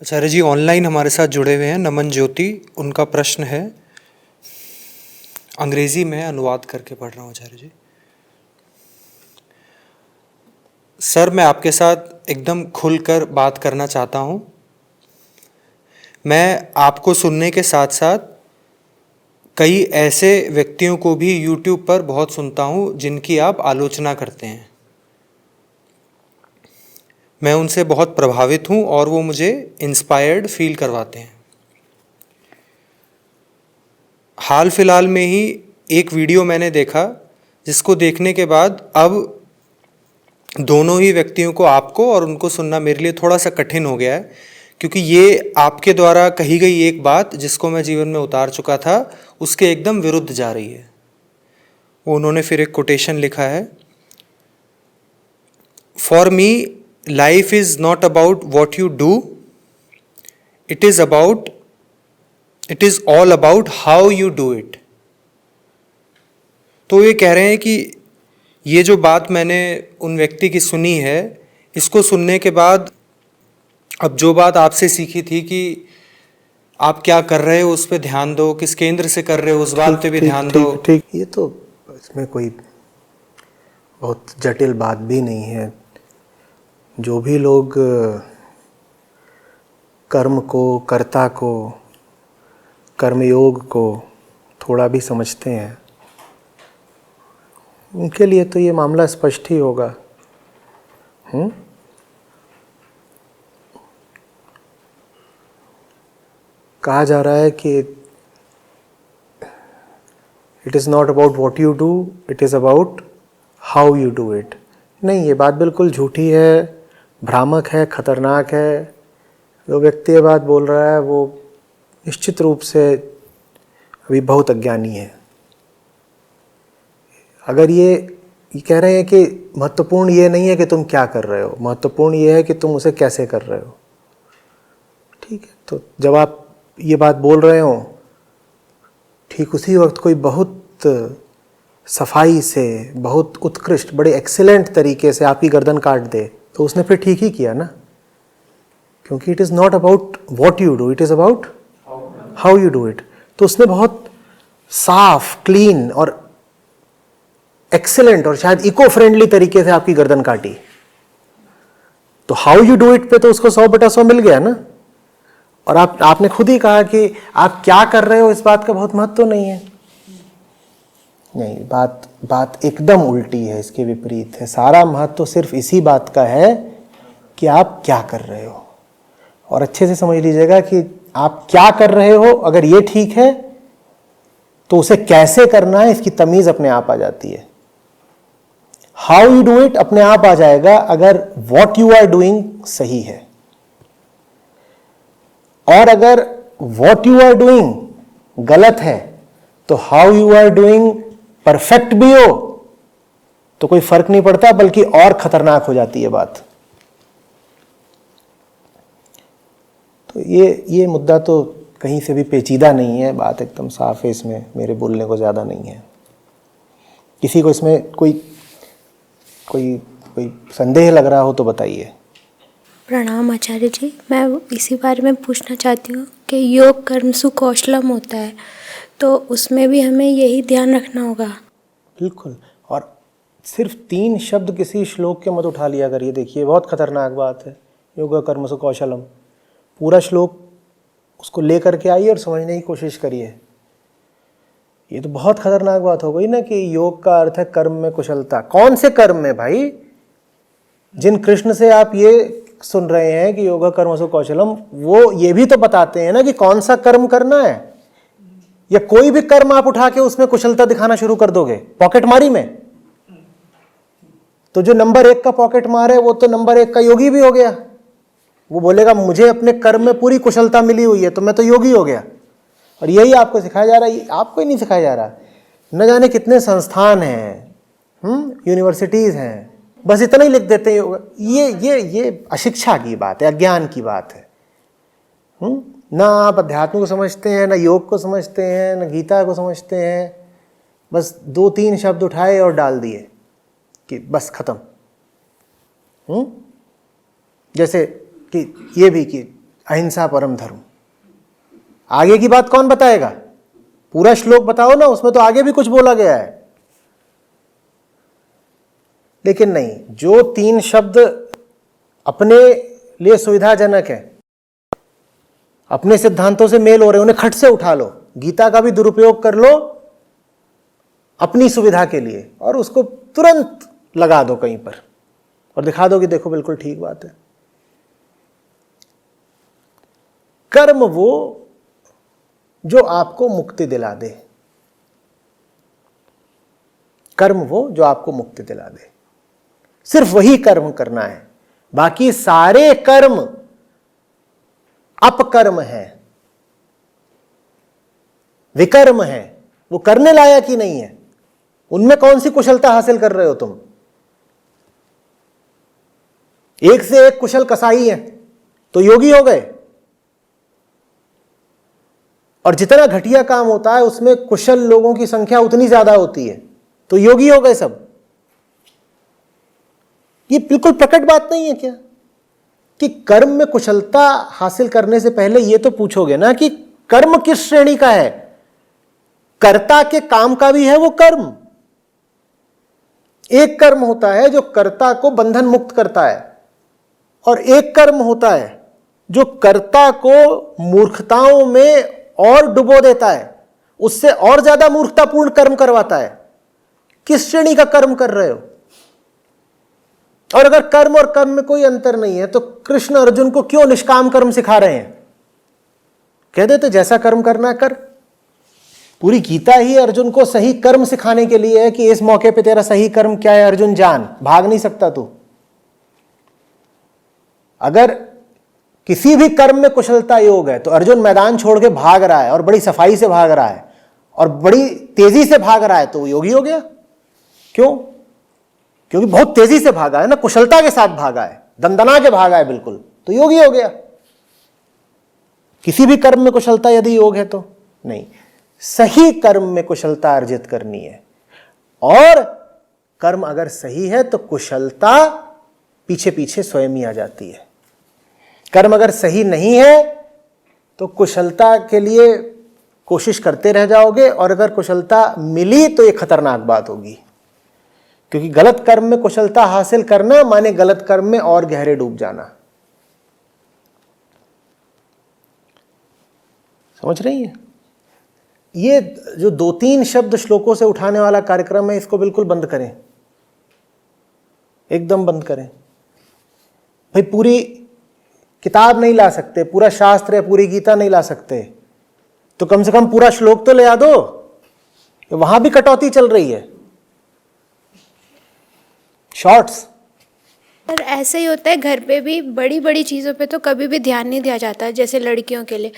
आचार्य जी online हमारे साथ जुड़े हुए हैं नमन ज्योति। उनका प्रश्न है, अंग्रेजी में अनुवाद करके पढ़ रहा हूँ आचार्य जी। सर, मैं आपके साथ एकदम खुलकर बात करना चाहता हूँ। मैं आपको सुनने के साथ साथ कई ऐसे व्यक्तियों को भी YouTube पर बहुत सुनता हूँ जिनकी आप आलोचना करते हैं। मैं उनसे बहुत प्रभावित हूँ और वो मुझे इंस्पायर्ड फील करवाते हैं। हाल फिलहाल में ही एक वीडियो मैंने देखा जिसको देखने के बाद अब दोनों ही व्यक्तियों को, आपको और उनको, सुनना मेरे लिए थोड़ा सा कठिन हो गया है, क्योंकि ये आपके द्वारा कही गई एक बात जिसको मैं जीवन में उतार चुका था उसके एकदम विरुद्ध जा रही है। वो उन्होंने फिर एक कोटेशन लिखा है, for me life is not about what you do, it is all about how you do it. तो ये कह रहे हैं कि ये जो बात मैंने उन व्यक्ति की सुनी है, इसको सुनने के बाद अब जो बात आपसे सीखी थी कि आप क्या कर रहे हो उस पर ध्यान दो, किस केंद्र से कर रहे हो उस बात पे भी ध्यान दो। ठीक, ये तो इसमें कोई बहुत जटिल बात भी नहीं है। जो भी लोग कर्म को, कर्ता को, कर्मयोग को थोड़ा भी समझते हैं, उनके लिए तो ये मामला स्पष्ट ही होगा। कहा जा रहा है कि it is not about what you do, it is about how you do it. नहीं, ये बात बिल्कुल झूठी है, भ्रामक है, खतरनाक है। जो व्यक्ति ये बात बोल रहा है वो निश्चित रूप से अभी बहुत अज्ञानी है। अगर ये कह रहे हैं कि महत्वपूर्ण ये नहीं है कि तुम क्या कर रहे हो, महत्वपूर्ण ये है कि तुम उसे कैसे कर रहे हो। ठीक है, तो जब आप ये बात बोल रहे हो, ठीक उसी वक्त कोई बहुत सफाई से, बहुत उत्कृष्ट, बड़े एक्सीलेंट तरीके से आपकी गर्दन काट दे, तो उसने फिर ठीक ही किया ना, क्योंकि it is not about what you do, it is about how you do it. तो उसने बहुत साफ, क्लीन और एक्सीलेंट और शायद इको फ्रेंडली तरीके से आपकी गर्दन काटी। तो हाउ यू डू इट पे तो उसको 100/100 मिल गया ना। और आपने खुद ही कहा कि आप क्या कर रहे हो इस बात का बहुत महत्व नहीं है। नहीं, बात एकदम उल्टी है, इसके विपरीत है। सारा महत्व सिर्फ इसी बात का है कि आप क्या कर रहे हो। और अच्छे से समझ लीजिएगा कि आप क्या कर रहे हो, अगर ये ठीक है तो उसे कैसे करना है इसकी तमीज अपने आप आ जाती है। हाउ यू डू इट अपने आप आ जाएगा अगर वॉट यू आर डूइंग सही है। और अगर वॉट यू आर डूइंग गलत है तो how you are doing perfect भी हो तो कोई फर्क नहीं पड़ता, बल्कि और खतरनाक हो जाती है बात। तो ये मुद्दा तो कहीं से भी पेचीदा नहीं है, बात एकदम साफ है, इसमें मेरे बोलने को ज़्यादा नहीं है। किसी को इसमें कोई संदेह लग रहा हो तो बताइए। प्रणाम आचार्य जी, मैं इसी बारे में पूछना चाहती हूँ कि योग कर्मसु कौशलम होता है, तो उसमें भी हमें यही ध्यान रखना होगा। बिल्कुल, और सिर्फ 3 शब्द किसी श्लोक के मत उठा लिया करिए। देखिए, बहुत खतरनाक बात है, योग कर्मसु कौशलम। पूरा श्लोक उसको ले करके आइए और समझने की कोशिश करिए। ये तो बहुत खतरनाक बात हो गई ना कि योग का अर्थ है कर्म में कुशलता। कौन से कर्म में भाई? जिन कृष्ण से आप ये सुन रहे हैं कि योगा कर्मसु कौशलम, वो ये भी तो बताते हैं ना कि कौन सा कर्म करना है। या कोई भी कर्म आप उठा के उसमें कुशलता दिखाना शुरू कर दोगे पॉकेट मारी में, तो जो नंबर 1 का पॉकेट मार है वो तो नंबर 1 का योगी भी हो गया। वो बोलेगा मुझे अपने कर्म में पूरी कुशलता मिली हुई है तो मैं तो योगी हो गया। और यही आपको सिखाया जा रहा है, आपको ही नहीं सिखाया जा रहा। न जाने कितने संस्थान हैं, यूनिवर्सिटीज़ हैं, बस इतना ही लिख देते हैं। ये अशिक्षा की बात है, अज्ञान की बात है। ना आप अध्यात्म को समझते हैं, ना योग को समझते हैं, ना गीता को समझते हैं। बस 2-3 शब्द उठाए और डाल दिए कि बस खत्म। जैसे कि ये भी कि अहिंसा परम धर्म। आगे की बात कौन बताएगा? पूरा श्लोक बताओ ना, उसमें तो आगे भी कुछ बोला गया है। लेकिन नहीं, जो 3 शब्द अपने लिए सुविधाजनक है, अपने सिद्धांतों से मेल हो रहे, उन्हें खट से उठा लो। गीता का भी दुरुपयोग कर लो अपनी सुविधा के लिए और उसको तुरंत लगा दो कहीं पर और दिखा दो कि देखो बिल्कुल ठीक बात है। कर्म वो जो आपको मुक्ति दिला दे, कर्म वो जो आपको मुक्ति दिला दे, सिर्फ वही कर्म करना है। बाकी सारे कर्म अपकर्म है, विकर्म है, वो करने लायक ही नहीं है। उनमें कौन सी कुशलता हासिल कर रहे हो तुम? एक से एक कुशल कसाई है तो योगी हो गए, और जितना घटिया काम होता है उसमें कुशल लोगों की संख्या उतनी ज्यादा होती है तो योगी हो गए सब। ये बिल्कुल प्रकट बात नहीं है क्या कि कर्म में कुशलता हासिल करने से पहले ये तो पूछोगे ना कि कर्म किस श्रेणी का है? कर्ता के काम का भी है वो कर्म। एक कर्म होता है जो कर्ता को बंधन मुक्त करता है, और एक कर्म होता है जो कर्ता को मूर्खताओं में और डुबो देता है, उससे और ज्यादा मूर्खतापूर्ण कर्म करवाता है। किस श्रेणी का कर्म कर रहे हो? और अगर कर्म और कर्म में कोई अंतर नहीं है तो कृष्ण अर्जुन को क्यों निष्काम कर्म सिखा रहे हैं? कह देते जैसा कर्म करना कर। पूरी गीता ही अर्जुन को सही कर्म सिखाने के लिए है कि इस मौके पे तेरा सही कर्म क्या है अर्जुन जान, भाग नहीं सकता तू। अगर किसी भी कर्म में कुशलता योग है तो अर्जुन मैदान छोड़ के भाग रहा है और बड़ी सफाई से भाग रहा है और बड़ी तेजी से भाग रहा है तो वो योगी हो गया। क्यों? क्योंकि बहुत तेजी से भागा है ना, कुशलता के साथ भागा है, दंदना के भागा है बिल्कुल, तो योगी हो गया। किसी भी कर्म में कुशलता यदि योग है तो नहीं, सही कर्म में कुशलता अर्जित करनी है। और कर्म अगर सही है तो कुशलता पीछे पीछे स्वयं ही आ जाती है। कर्म अगर सही नहीं है तो कुशलता के लिए कोशिश करते रह जाओगे, और अगर कुशलता मिली तो ये खतरनाक बात होगी, क्योंकि गलत कर्म में कुशलता हासिल करना माने गलत कर्म में और गहरे डूब जाना। समझ रही है? ये जो 2-3 शब्द श्लोकों से उठाने वाला कार्यक्रम है, इसको बिल्कुल बंद करें, एकदम बंद करें। भाई पूरी किताब नहीं ला सकते, पूरा शास्त्र या पूरी गीता नहीं ला सकते, तो कम से कम पूरा श्लोक तो ले आ दो। वहां भी कटौती चल रही है, शॉर्ट्स। और ऐसे ही होता है घर पे भी, बड़ी बड़ी चीज़ों पे तो कभी भी ध्यान नहीं दिया जाता है। जैसे लड़कियों के लिए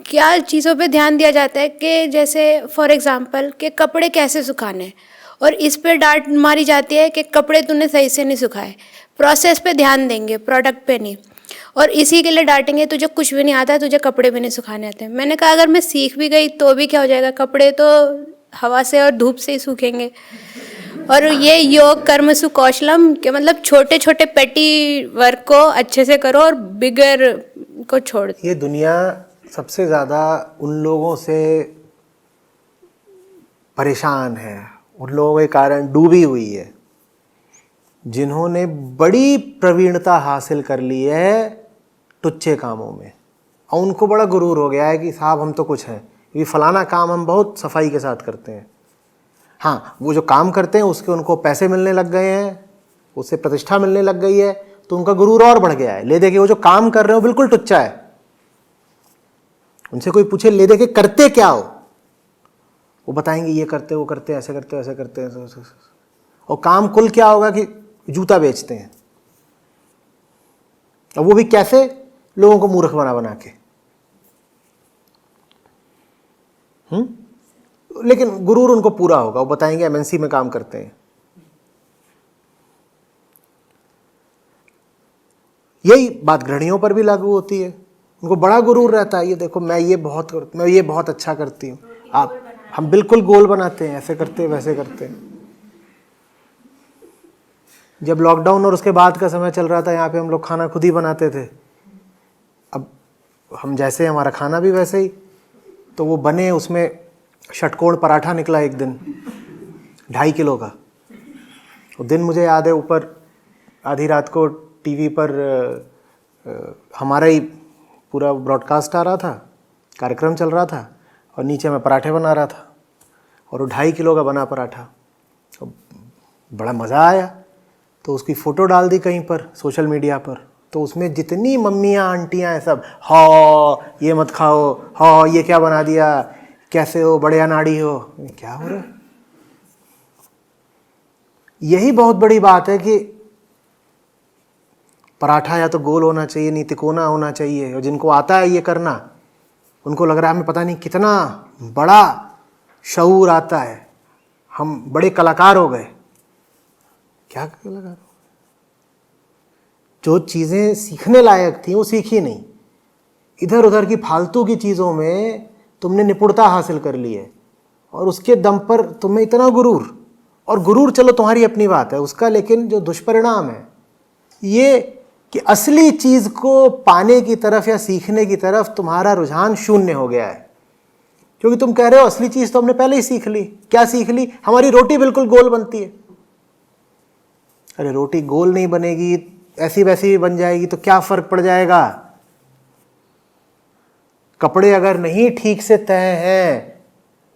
क्या चीज़ों पे ध्यान दिया जाता है कि जैसे फॉर एग्जांपल कि कपड़े कैसे सुखाने, और इस पे डांट मारी जाती है कि कपड़े तूने सही से नहीं सुखाए। प्रोसेस पे ध्यान देंगे, प्रोडक्ट पे नहीं। और इसी के लिए डांटेंगे तुझे कुछ भी नहीं आता, तुझे कपड़े भी नहीं सुखाने आते। मैंने कहा अगर मैं सीख भी गई तो भी क्या हो जाएगा, कपड़े तो हवा से और धूप से ही सूखेंगे। और ये योग कर्म सुकौशलम के मतलब छोटे छोटे पेटी वर्क को अच्छे से करो और बिगर को छोड़ दो। ये दुनिया सबसे ज़्यादा उन लोगों से परेशान है, उन लोगों के कारण डूबी हुई है जिन्होंने बड़ी प्रवीणता हासिल कर ली है टुच्चे कामों में, और उनको बड़ा गुरूर हो गया है कि साहब हम तो कुछ हैं, ये फलाना काम हम बहुत सफाई के साथ करते हैं। हाँ, वो जो काम करते हैं उसके उनको पैसे मिलने लग गए हैं, उससे प्रतिष्ठा मिलने लग गई है, तो उनका गुरूर और बढ़ गया है। ले दे के वो जो काम कर रहे हो बिल्कुल टुच्चा है। उनसे कोई पूछे ले दे के करते क्या हो, वो बताएंगे ये करते वो करते ऐसे करते ऐसे करते ऐसे। और काम कुल क्या होगा कि जूता बेचते हैं, और वो भी कैसे, लोगों को मूर्ख बना बना के। लेकिन गुरूर उनको पूरा होगा, वो बताएंगे एमएनसी में काम करते हैं। यही बात गृहिणियों पर भी लागू होती है, उनको बड़ा गुरूर रहता है, ये देखो मैं ये बहुत अच्छा करती हूँ। आप हम बिल्कुल गोल बनाते हैं, ऐसे करते हैं वैसे करते हैं। जब लॉकडाउन और उसके बाद का समय चल रहा था, यहाँ पे हम लोग खाना खुद ही बनाते थे। अब हम जैसे हमारा खाना भी वैसे ही। तो वो बने, उसमें षटकोण पराठा निकला एक दिन 2.5 किलो का। वो दिन मुझे याद है, ऊपर आधी रात को टीवी पर हमारा ही पूरा ब्रॉडकास्ट आ रहा था, कार्यक्रम चल रहा था, और नीचे मैं पराठे बना रहा था, और वो 2.5 किलो का बना पराठा। तो बड़ा मज़ा आया, तो उसकी फ़ोटो डाल दी कहीं पर सोशल मीडिया पर। तो उसमें जितनी मम्मियाँ आंटियाँ हैं सब, हाँ ये मत खाओ, हाँ ये क्या बना दिया, कैसे हो, बड़े अनाड़ी हो। क्या हो रहा है? यही बहुत बड़ी बात है कि पराठा या तो गोल होना चाहिए, नहीं तिकोना होना चाहिए। और जिनको आता है ये करना, उनको लग रहा है हमें पता नहीं कितना बड़ा शऊर आता है, हम बड़े कलाकार हो गए। क्या कलाकार? जो चीज़ें सीखने लायक थी वो सीखी नहीं, इधर उधर की फालतू की चीज़ों में तुमने निपुणता हासिल कर ली है, और उसके दम पर तुम्हें इतना गुरूर। और गुरूर चलो तुम्हारी अपनी बात है उसका, लेकिन जो दुष्परिणाम है ये कि असली चीज़ को पाने की तरफ या सीखने की तरफ तुम्हारा रुझान शून्य हो गया है। क्योंकि तुम कह रहे हो असली चीज़ तो हमने पहले ही सीख ली। क्या सीख ली? हमारी रोटी बिल्कुल गोल बनती है। अरे रोटी गोल नहीं बनेगी, ऐसी वैसी भी बन जाएगी तो क्या फ़र्क पड़ जाएगा? कपड़े अगर नहीं ठीक से तय हैं,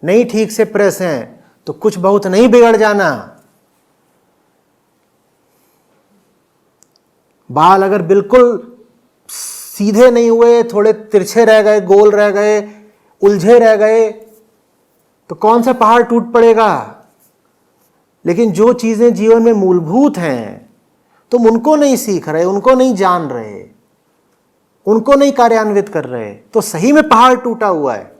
नहीं ठीक से प्रेस हैं, तो कुछ बहुत नहीं बिगड़ जाना। बाल अगर बिल्कुल सीधे नहीं हुए, थोड़े तिरछे रह गए, गोल रह गए, उलझे रह गए, तो कौन सा पहाड़ टूट पड़ेगा? लेकिन जो चीज़ें जीवन में मूलभूत हैं, तुम उनको नहीं सीख रहे, उनको नहीं जान रहे, उनको नहीं कार्यान्वित कर रहे, तो सही में पहाड़ टूटा हुआ है।